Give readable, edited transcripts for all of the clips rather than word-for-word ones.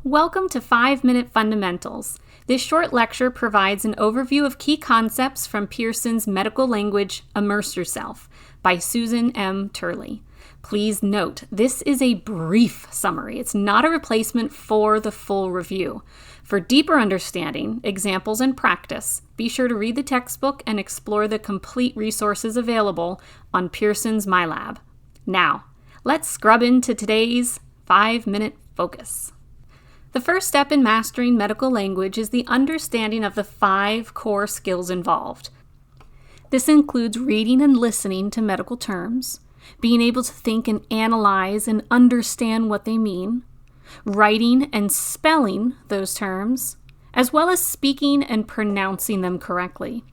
Welcome to 5-Minute Fundamentals. This short lecture provides an overview of key concepts from Pearson's medical language, Immerse Yourself, by Susan M. Turley. Please note, this is a brief summary. It's not a replacement for the full review. For deeper understanding, examples, and practice, be sure to read the textbook and explore the complete resources available on Pearson's MyLab. Now, let's scrub into today's 5-minute focus. The first step in mastering medical language is the understanding of the 5 core skills involved. This includes reading and listening to medical terms, being able to think and analyze and understand what they mean, writing and spelling those terms, as well as speaking and pronouncing them correctly.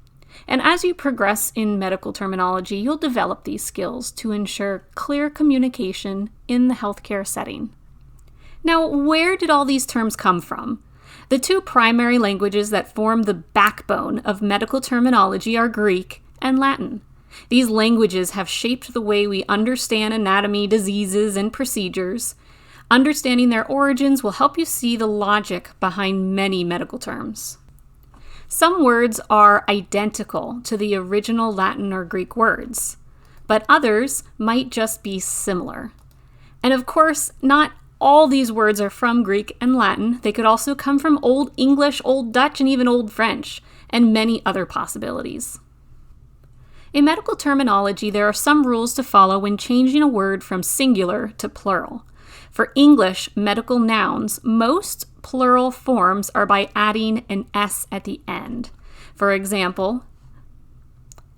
And as you progress in medical terminology, you'll develop these skills to ensure clear communication in the healthcare setting. Now, where did all these terms come from? The 2 primary languages that form the backbone of medical terminology are Greek and Latin. These languages have shaped the way we understand anatomy, diseases, and procedures. Understanding their origins will help you see the logic behind many medical terms. Some words are identical to the original Latin or Greek words, but others might just be similar. And of course, not all these words are from Greek and Latin. They could also come from Old English, Old Dutch, and even Old French, and many other possibilities. In medical terminology, there are some rules to follow when changing a word from singular to plural. For English medical nouns, most plural forms are by adding an S at the end. For example,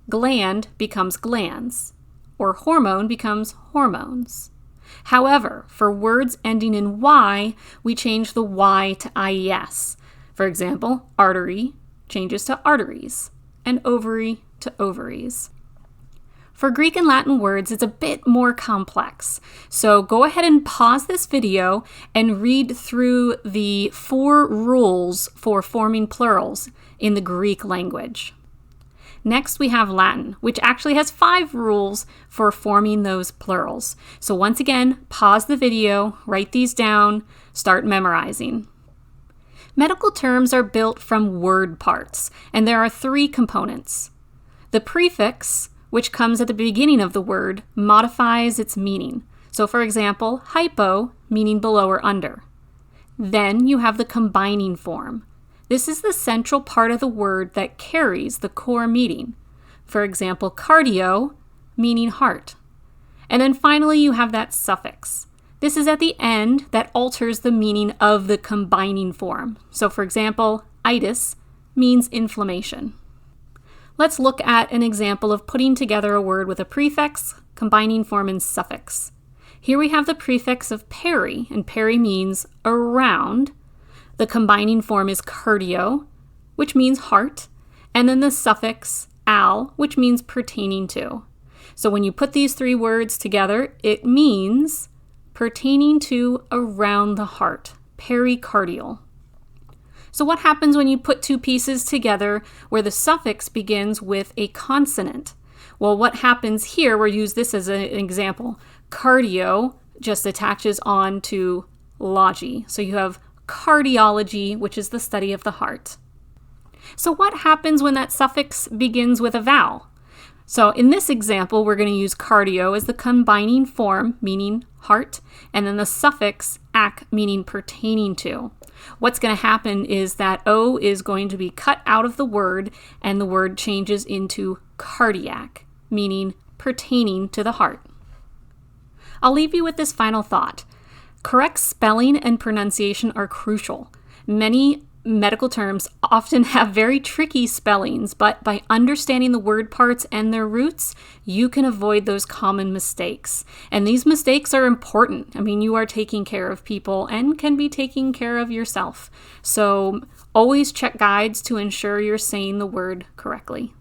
gland becomes glands, or hormone becomes hormones. However, for words ending in Y, we change the Y to IES. For example, artery changes to arteries, and ovary to ovaries. For Greek and Latin words, it's a bit more complex. So go ahead and pause this video and read through the 4 rules for forming plurals in the Greek language. Next, we have Latin, which actually has 5 rules for forming those plurals. So once again, pause the video, write these down, start memorizing. Medical terms are built from word parts, and there are 3 components. The prefix, which comes at the beginning of the word, modifies its meaning. So for example, hypo, meaning below or under. Then you have the combining form. This is the central part of the word that carries the core meaning. For example, cardio, meaning heart. And then finally, you have that suffix. This is at the end that alters the meaning of the combining form. So for example, itis means inflammation. Let's look at an example of putting together a word with a prefix, combining form, and suffix. Here we have the prefix of peri, and peri means around. The combining form is cardio, which means heart, and then the suffix al, which means pertaining to. So when you put these 3 words together, it means pertaining to around the heart, pericardial. So what happens when you put 2 pieces together where the suffix begins with a consonant? Well, what happens here, we'll use this as an example. Cardio just attaches on to logy. So you have cardiology, which is the study of the heart. So what happens when that suffix begins with a vowel? So in this example, we're going to use cardio as the combining form, meaning heart, and then the suffix ac, meaning pertaining to. What's going to happen is that O is going to be cut out of the word, and the word changes into cardiac, meaning pertaining to the heart. I'll leave you with this final thought. Correct spelling and pronunciation are crucial. Many medical terms often have very tricky spellings, but by understanding the word parts and their roots, you can avoid those common mistakes. And these mistakes are important. I mean, you are taking care of people and can be taking care of yourself. So always check guides to ensure you're saying the word correctly.